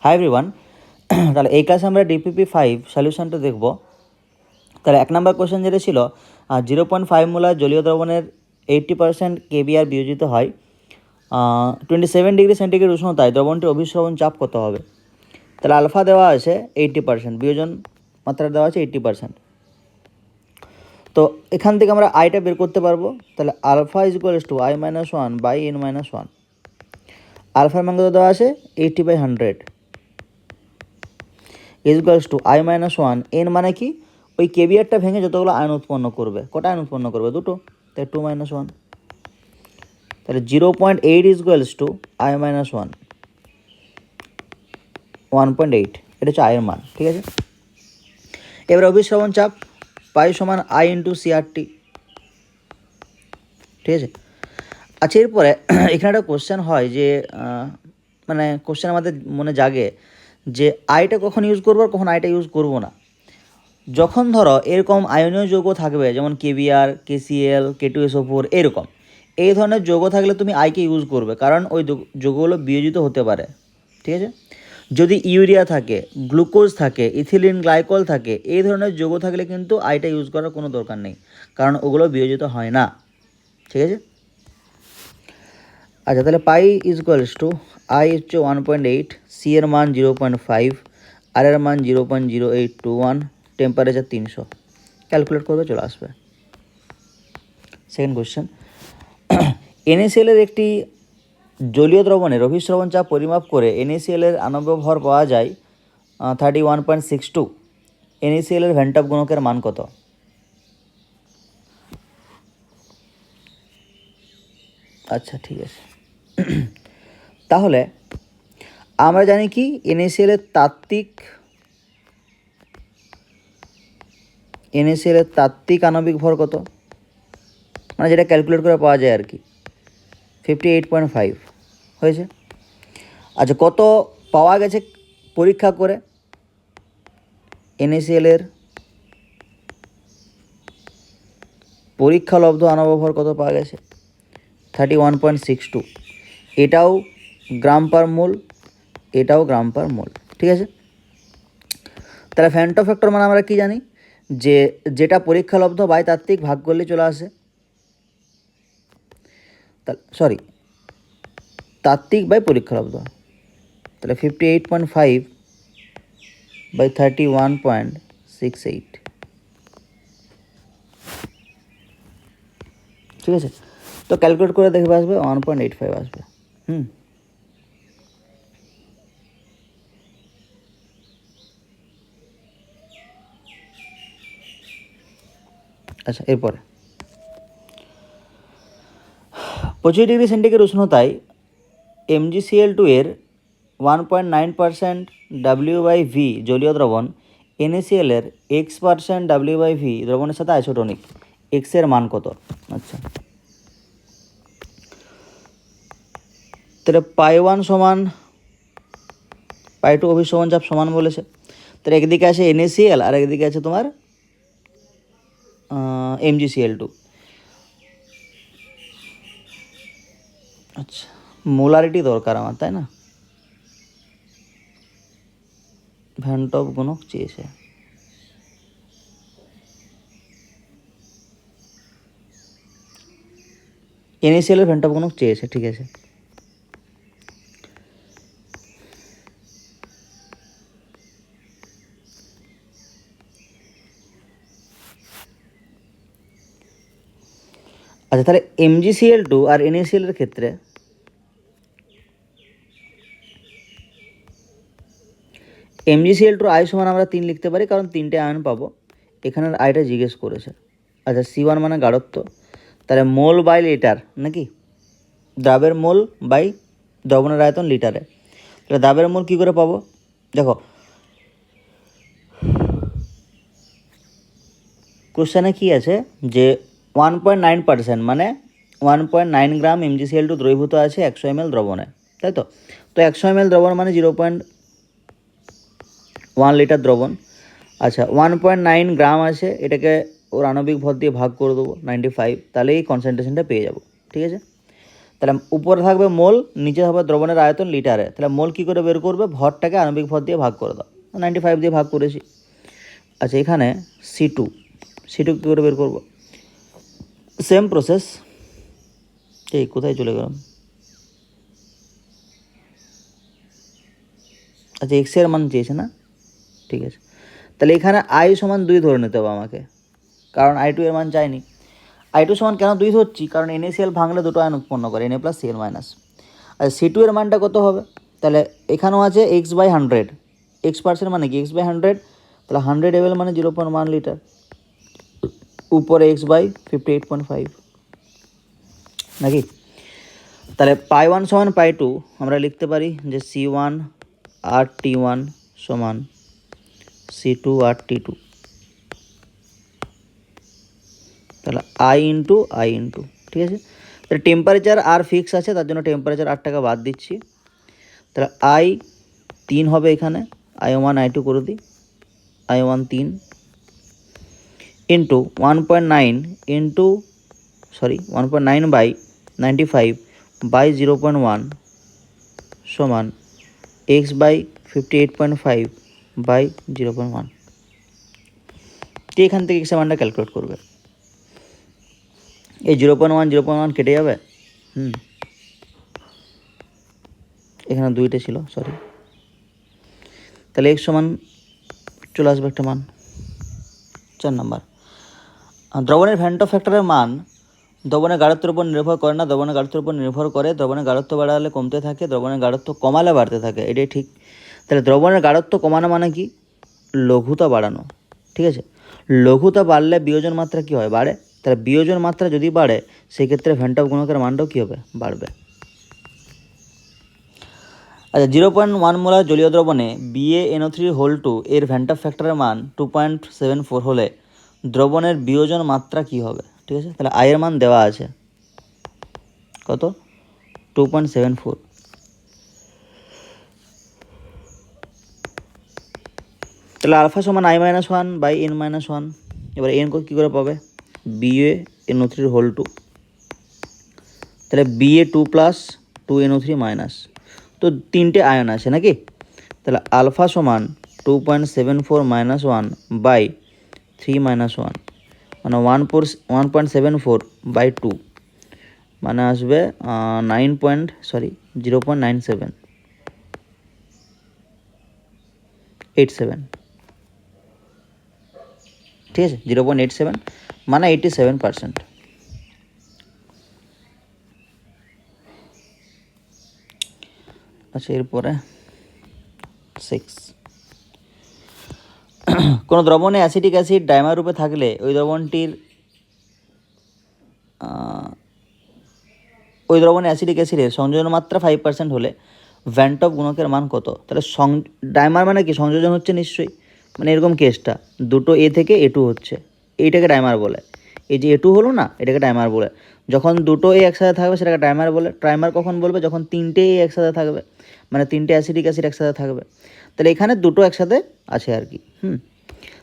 Hi everyone. তাহলে এই ক্লাসে আমরা DPP5 সলিউশনটা দেখব। তাহলে 1 নম্বর কোশ্চেন যেটা ছিল 0.5 মোলার জলীয় দ্রবণের 80% কেবিআর বিয়োজিত হয় 27 ডিগ্রি সেন্টিগ্রেড উষ্ণতায় দ্রবণটির অভিস্রবণ চাপ কত হবে? তাহলে আলফা দেওয়া আছে 80%, বিয়োজন মাত্রা দেওয়া আছে 80%। তো এখান থেকে আমরা আইটা বের করতে পারবো। তাহলে alpha is equals two I-1/n-1। আলফার মান কত দেওয়া আছে 80/100 is equals two I-1। N মানে কি, ওই কেবিআরটা ভেঙে যতগুলো আয়ন উৎপন্ন করবে, কটা আয়ন উৎপন্ন করবে? দুটো, তাই 2-1। তাহলে 0.8 ইজ ইকুয়ালস টু I-1, 1.8, এটা হচ্ছে আয়ের মান। ঠিক আছে, এবার অভিস্রবণ চাপ পাই সমান I ইন্টু CRT। ঠিক আছে, আচ্ছা এরপরে এখানে একটা কোশ্চেন হয় যে মানে কোশ্চেন আমাদের মনে জাগে যে আইটা কখন ইউজ করবো আর কখন আইটা ইউজ করবো না। যখন ধরো এরকম আয়নীয় যৌগ থাকবে, যেমন কেবিআর, KCl, K2SO4, এরকম এই ধরনের যৌগ থাকলে তুমি আইকে ইউজ করবে, কারণ ওই যৌগগুলো বিয়োজিত হতে পারে। ঠিক আছে, যদি ইউরিয়া থাকে, গ্লুকোজ থাকে, ইথিলিন গ্লাইকল থাকে, এই ধরনের যৌগ থাকলে কিন্তু আইটা ইউজ করার কোনো দরকার নেই, কারণ ওগুলো বিয়োজিত হয় না। ঠিক আছে, আচ্ছা তাহলে pi is equals two I হচ্ছে 1.8, সি এর মান 0.5, আর এর মান 0.0821, টেম্পারেচার 300। ক্যালকুলেট করবে, চলে আসবে। সেকেন্ড কোশ্চেন, NaCl এর একটি জলীয় দ্রবণের অভিস্রবণ চাপ পরিমাপ করে NaCl এর আণবিক ভর পাওয়া যায় 31.62। NaCl এর ভ্যান টপ গুণকের মান কত? আচ্ছা ঠিক আছে, তাহলে আমরা জানি কি NaCl এর তাত্ত্বিক আণবিক ভর কত, মানে যেটা ক্যালকুলেট করে পাওয়া যায় আর কি, 58.5 হয়েছে। আচ্ছা কত পাওয়া গেছে পরীক্ষা করে? NaCl এর পরীক্ষালব্ধ আণবিক ভর কত পাওয়া গেছে? 31.62। এটাও গ্রাম পার মোল, এটাও গ্রাম পার মোল। ঠিক আছে, তাহলে ফ্যান্টো ফ্যাক্টর মানে আমরা কি জানি, যে যেটা পরীক্ষালব্ধ বাই তাত্ত্বিক ভাগ করলে চলে আসে, সরি তাত্ত্বিক বাই পরীক্ষালব্ধ। তাহলে 58.5 বাই 31.68। ঠিক আছে, তো ক্যালকুলেট করে দেখবে আসবে 1.85 আসবে। আচ্ছা এরপরে 25 ডিগ্রি সেন্টিগ্রেড উষ্ণতায় MgCl2 এর 1.9% W/V জলীয় দ্রবণ NaCl এর X% W/V দ্রবণের সাথে আইসোটোনিক, X এর মান কত? আচ্ছা তাহলে পাই 1 সমান পাই 2 অভিস্রবণ চাপ সমান বলেছে। তাহলে একদিকে আছে NaCl আর একদিকে আছে তোমার MgCl2। আচ্ছা মোলারিটি দরকার আমার, তাই না? ভ্যান টপ গুণক চেয়েছে। NaCl এর ভ্যান টপ গুণক চেয়েছে, ঠিক আছে। আচ্ছা তাহলে MgCl2 আর NaCl এর ক্ষেত্রে MgCl2 আই সমান আমরা 3 লিখতে পারি, কারণ 3টে আয়ন পাবো। এখানের আইটা জিজ্ঞেস করেছে। আচ্ছা C1 মানে গাঢ়ত্ব, তাহলে মোল বাই লিটার নাকি, দ্রাবের মোল বাই দ্রবণের আয়তন লিটারে। তাহলে দ্রাবের মোল কী করে পাবো? দেখো কোশ্চেনে কী আছে যে 1.9% মানে 1.9 গ্রাম MgCl2 দ্রবীভূত আছে 100 ml দ্রবণে, তাই তো? তো 100 ml দ্রবণ মানে 0.1 লিটার দ্রবণ। আচ্ছা 1.9 গ্রাম আছে, এটাকে ওর আণবিক ভর দিয়ে ভাগ করে দেবো 95, তাহলে এই কনসেন্ট্রেশনটা পেয়ে যাব। ঠিক আছে, তাহলে উপরে থাকবে মোল, নিচে হবে দ্রবণের আয়তন লিটারে। তাহলে মোল কী করে বের করবে? ভরটাকে আণবিক ভর দিয়ে ভাগ করে দাও। 95 দিয়ে ভাগ করেছি। আচ্ছা, এখানে C2 কী করে বের করবো? Same process. এই কোথায় চলে গেলাম? আচ্ছা, এক্সের মান চেয়েছে না, ঠিক আছে। তাহলে এখানে আই সমান 2 ধরে নিতে হবে আমাকে, কারণ I2 এর মান চাইনি। I2 সমান কেন 2 ধরছি? কারণ NaCl ভাঙলে দুটো আয়ন উৎপন্ন করে, Na প্লাস Cl মাইনাস। আর C2 এর মানটা কত হবে? তাহলে এখানেও আছে x/100। x% মানে কি? x/100। তাহলে 100 ml মানে 0.1 লিটার, উপরে x/58.5 নাকি? তাহলে পাই1 সমান পাই2 আমরা লিখতে পারি যে C1 আর T1 সমান C2 আর T2। তাহলে I ইন্টু, ঠিক আছে। তাহলে টেম্পারেচার আর ফিক্স আছে, তার জন্য টেম্পারেচার 8 টাকা বাদ দিচ্ছি। তাহলে I 3 হবে এখানে, I1 I2 করে দিই, I1 3 into 1.9 into 1.9 by 95 by 0.1 সমান x/58.5 বাই 0.1। তো এখান থেকে এক্সের মানটা ক্যালকুলেট করবে। এই 0.1 কেটে যাবে। এখানে 2টে ছিল, সরি। তাহলে x সমান চলে আসবে একটা মান। 4 নম্বর, দ্রবণের ভ্যান্টো ফ্যাক্টরের মান দ্রবণের গাঢ়ত্বের উপর নির্ভর করে না, দ্রবণের গাঢ়ত্বের উপর নির্ভর করে। দ্রবণের গাঢ়ত্ব বাড়ালে কমতে থাকে, দ্রবণের গাঢ়ত্ব কমালে বাড়তে থাকে, এটাই ঠিক। তাহলে দ্রবণের গাঢ়ত্ব কমানো মানে কি? লঘুতা বাড়ানো, ঠিক আছে। লঘুতা বাড়লে বিয়োজন মাত্রা কী হয়? বাড়ে। তাহলে বিয়োজন মাত্রা যদি বাড়ে, সেক্ষেত্রে ভ্যান্টপ গুণকের মানটাও কী হবে? বাড়বে। আচ্ছা, 0.1 মোলার জলীয় দ্রবণে BaNO3 এর ভ্যান্টপ ফ্যাক্টরের মান 2.74 হলে দ্রবণের বিয়োজন মাত্রা কী হবে? ঠিক আছে, তাহলে আয়ের মান দেওয়া আছে কত? 2.74। তাহলে আলফা সমান I-1/n-1। এবার n কী করে পাবে? BaNO3 তাহলে Ba2 প্লাস 2NO3 মাইনাস, তো 3টে আয়ন আছে নাকি? তাহলে আলফা সমান 2.74 মাইনাস 1 বাই 3 মাইনাস 1 মানে 1.74 বাই 2 মানে আসবে 0.87, ঠিক আছে। 0.87 মানে 87%। আচ্ছা, এরপরে 6, কোনো দ্রবণে অ্যাসিটিক অ্যাসিড ডাইমার রূপে থাকলে ওই দ্রবণে অ্যাসিটিক অ্যাসিডের সংযোজন মাত্রা 5% হলে ভ্যান্টপ গুণকের মান কত? তাহলে ডাইমার মানে কি? সংযোজন হচ্ছে নিশ্চয়ই, মানে এরকম কেসটা দুটো A থেকে A2 হচ্ছে, এইটাকে ডাইমার বলে। এই যে A2 হলো না, এটাকে ডাইমার বলে। যখন দুটো A একসাথে থাকবে সেটাকে ডাইমার বলে। ট্রাইমার কখন বলবে? যখন 3টে A একসাথে থাকবে, মানে 3টে অ্যাসিটিক অ্যাসিড একসাথে থাকবে। তাহলে এখানে দুটো একসাথে আছে আর কি।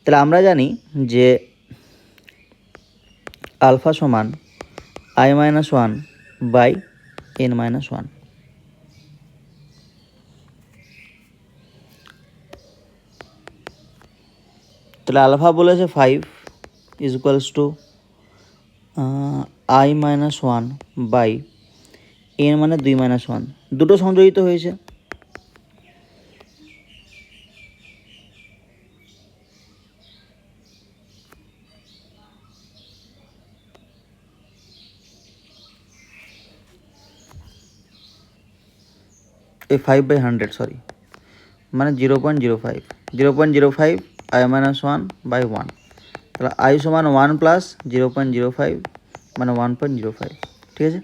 তাহলে আমরা জানি যে আলফা সমান I-1/n-1। তাহলে আলফা বলেছে 5 ইকুয়ালস টু I-1/n মানে 2-1, দুটো সংযোজিত হয়েছে। এই 5/100 মানে 0.05 I-1/1, তাহলে I সমান 1 প্লাস 0.05 মানে 1.05, ঠিক আছে।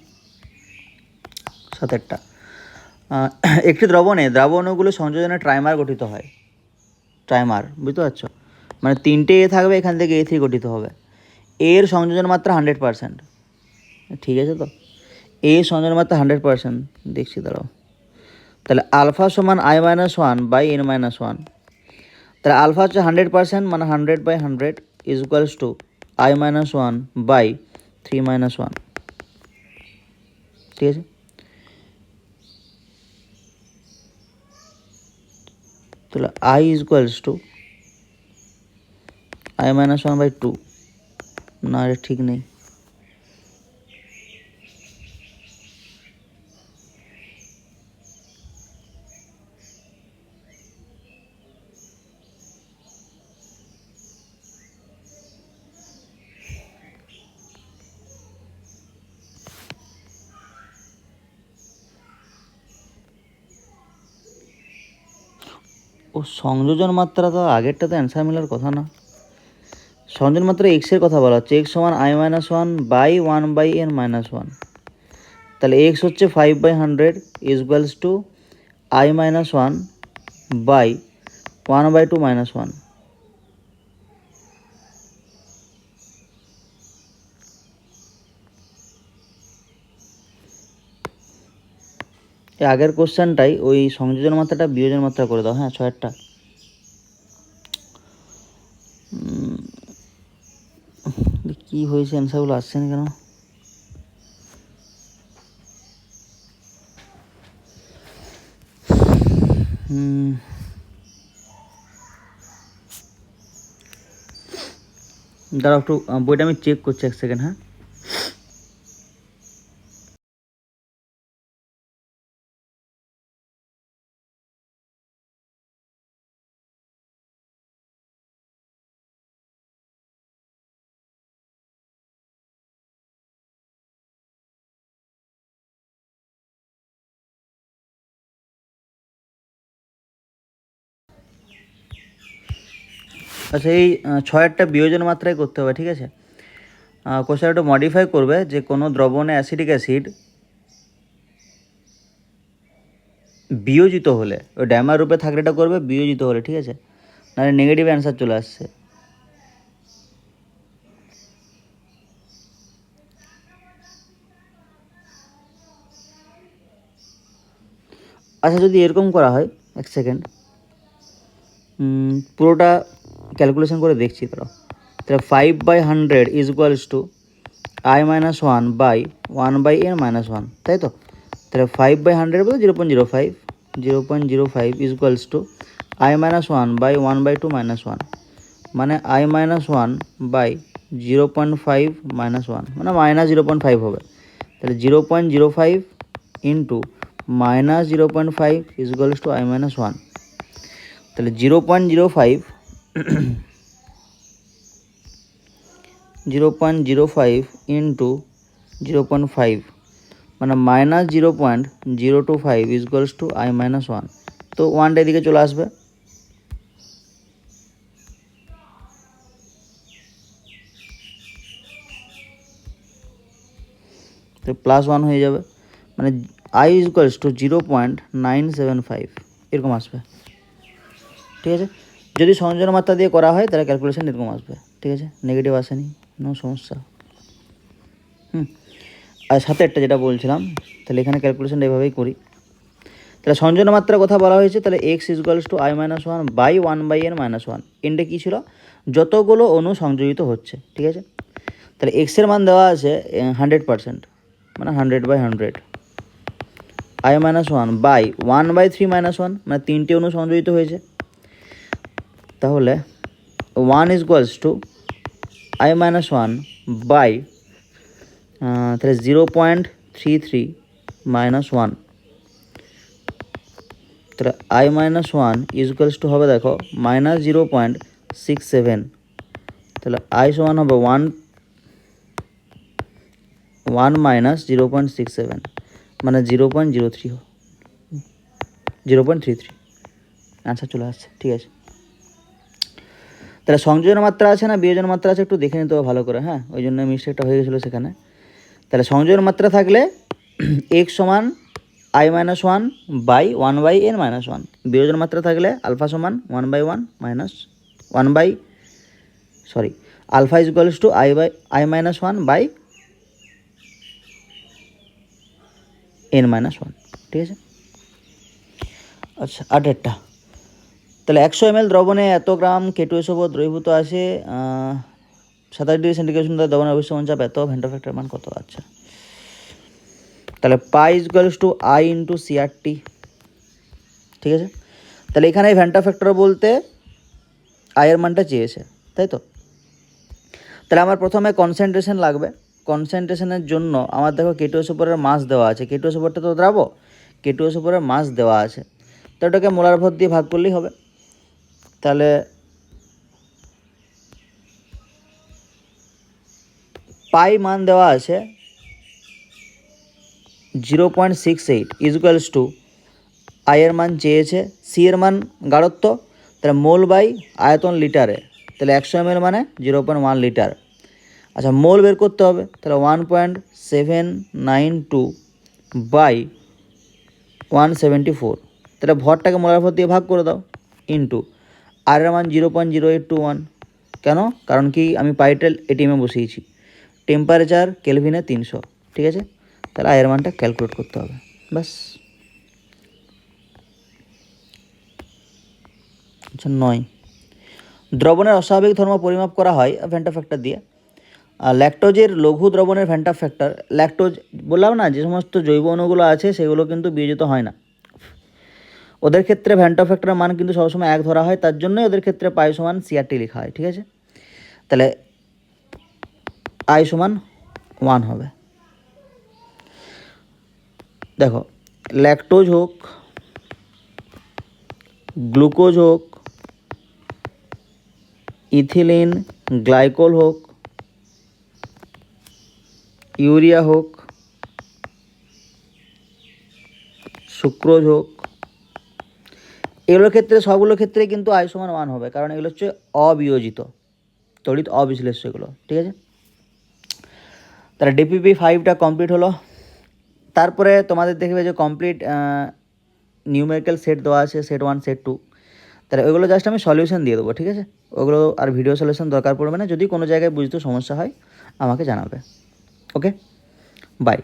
7টা একটি দ্রবণে দ্রাবণগুলো সংযোজনে ট্রাইমার গঠিত হয়। ট্রাইমার বুঝতে পারছো? মানে 3টে A থাকবে, এখান থেকে A3 গঠিত হবে। এর সংযোজন মাত্রা 100%, ঠিক আছে। তো এ সংযোজন মাত্রা 100%, দেখছি দাঁড়াও। তাহলে আলফা সমান I-1/n-1। তাহলে আলফা হচ্ছে 100%, মানে 100/100 ইকুয়ালস টু I-1/3 - 1, ঠিক আছে। তাহলে I is equals two I-1/2। না, এটা ঠিক নেই। ও সংযোজন মাত্রা তো আগেরটা তো অ্যান্সার মিলার কথা না। সংযোজন মাত্রা এক্সের কথা বলা হচ্ছে, এক্স সমান I-1/1/n-1। তাহলে এক্স হচ্ছে 5/100 ইজ ইকুয়ালস টু I-1/1/2 -1। এই আগের কোশ্চেনটাই ওই সংযোজন মাত্রাটা বিয়োজন মাত্রা করে দাও। হ্যাঁ, 6-টা। কি হয়েছে, অ্যান্সারগুলো আসছে না কেন? দাঁড়াও একটু, বইটা আমি চেক করছি, 1 সেকেন্ড। হ্যাঁ, আচ্ছা, এই 6-টা বিয়োজন মাত্রায় করতে হবে, ঠিক আছে। কোশ্চেন একটু মডিফাই করবে যে কোনো দ্রবণে অ্যাসিটিক অ্যাসিড বিয়োজিত হলে, ওই ড্যামার রূপে থাকলে এটা করবে বিয়োজিত হলে, ঠিক আছে, নাহলে নেগেটিভ অ্যান্সার চলে আসছে। আচ্ছা, যদি এরকম করা হয়, 1 সেকেন্ড, পুরোটা ক্যালকুলেশন করে দেখছি। তাহলে 5/100 ইজ ইকুয়ালস টু I-1/1/n-1, তাই তো। তাহলে 5/100 বলতে 0.05, 0.05 ইজ ইকুয়ালস টু I-1/1/2 মানে I-1/0.5 -1 মানে -0.5 হবে। তাহলে 0.05 into -0.5 is equals two I-1। তাহলে 0.05 ইন্টু 0.5 মানে -0.025 ইজ ইকুয়ালস টু I-1। তো 1টা এদিকে চলে আসবে। তো +1 হয়ে যাবে, মানে I ইজ ইকুয়ালস টু 0.975 এরকম আসবে, ঠিক আছে। যদি সংযোজন মাত্রা দিয়ে করা হয় তাহলে ক্যালকুলেশন এরকম আসবে, ঠিক আছে, নেগেটিভ আসেনি, নো সমস্যা। আর সাথে একটা যেটা বলছিলাম, তাহলে এখানে ক্যালকুলেশনটা এভাবেই করি। তাহলে সংযোজন মাত্রার কথা বলা হয়েছে, তাহলে x is equals two I-1/1/n-1। এন্ডে কী ছিল, যতগুলো অণু সংযোজিত হচ্ছে, ঠিক আছে। তাহলে এক্সের মান দেওয়া আছে 100%, মানে 100/100। I-1/1/3 -1 মানে 3টে অণু সংযোজিত হয়েছে। তাহলে 1 is equals two I-1 by তাহলে 0.33 -1। তাহলে I-1 ইজ ইকুয়ালস টু হবে, দেখো, -0.67। তাহলে I সমান হবে 1 -0.67 মানে 0.33 আনসার চলে আসছে, ঠিক আছে। তাহলে সংযোজন মাত্রা আছে না বিয়োজন মাত্রা আছে একটু দেখে নিতে হবে ভালো করে। হ্যাঁ, ওই জন্য মিস্টেকটা হয়ে গেছিলো সেখানে। তাহলে সংযোজন মাত্রা থাকলে এক্স সমান I-1/1/n-1। বিয়োজন মাত্রা থাকলে আলফা সমান 1/1 alpha is equals two I-1/n-1, ঠিক আছে। আচ্ছা, 8টা। তাহলে 100 ml দ্রবণে এত গ্রাম K2SO4 দ্রবীভূত আছে, 27°C দ্রবণের অবিশ্বমন চাপ এত, ভেন্টার ফ্যাক্টর মান কত? আচ্ছা, তাহলে pi is equals to I into CRT, ঠিক আছে। তাহলে এখানে ভ্যান্টা ফ্যাক্টর বলতে আয়ের মানটা চেয়েছে, তাই তো। তাহলে আমার প্রথমে কনসেন্ট্রেশন লাগবে। কনসেন্ট্রেশনের জন্য আমার দেখো K2SO উপরের মাস দেওয়া আছে, K2SO উপরটা তো দ্রাব, K2SO উপরের মাস দেওয়া আছে, তো ওটাকে মোলার ভর দিয়ে ভাগ করলেই হবে। তাহলে পাই মান দেওয়া আছে 0.68 ইজুয়ালস টু আয়ের মান চেয়েছে, সি এর মান গাঢ়ত্ব, তাহলে মোল বাই আয়তন লিটারে, তাহলে 100 ml মানে 0.1 লিটার। আচ্ছা মোল বের করতে হবে, তাহলে 1.792 বাই 174, তাহলে ভরটাকে মোলার ভর দিয়ে ভাগ করে দাও, ইন্টু আর এর মান 0.0821। কেন? কারণ কি আমি পাইটেল এটিএমে বসিয়েছি, টেম্পারেচার কেলভিনে 300, ঠিক আছে। তাহলে আয়ের মানটা ক্যালকুলেট করতে হবে, ব্যাস। আচ্ছা 9, দ্রবণের অস্বাভাবিক ধর্ম পরিমাপ করা হয় ভ্যান্টা ফ্যাক্টর দিয়ে। ল্যাকটোজের লঘু দ্রবণের ভ্যান্টা ফ্যাক্টর, ল্যাকটোজ বললাম না, যে সমস্ত জৈব অণুগুলো আছে সেগুলো কিন্তু বিয়োজিত হয় না, ওদের ক্ষেত্রে ভ্যান্টা ফ্যাক্টরের মান কিন্তু সবসময় 1 ধরা হয়, তার জন্যই ওদের ক্ষেত্রে পাই সমান CRT লেখা হয়, ঠিক আছে। তাহলে আই সমান 1 হবে। দেখো ল্যাকটোজ হোক, গ্লুকোজ হোক, ইথিলিন গ্লাইকোল হোক, ইউরিয়া হোক, সুক্রোজ হোক, এগুলোর ক্ষেত্রে সবগুলোর ক্ষেত্রে কিন্তু আই সমান 1 হবে, কারণ এগুলো হচ্ছে অবিয়োজিত তড়িৎ, অবিশ্লেষ্য এগুলো, ঠিক আছে। তাহলে DPP 5টা কমপ্লিট হলো। তারপরে তোমাদের দেখবে যে কমপ্লিট নিউমেরিক্যাল সেট দেওয়া আছে, সেট 1 সেট 2, তাহলে ওইগুলো জাস্ট আমি সলিউশন দিয়ে দেবো, ঠিক আছে। ওগুলো আর ভিডিও সলিউশন দরকার পড়বে না, যদি কোনো জায়গায় বুঝতে সমস্যা হয় আমাকে জানাবে। ওকে, বাই।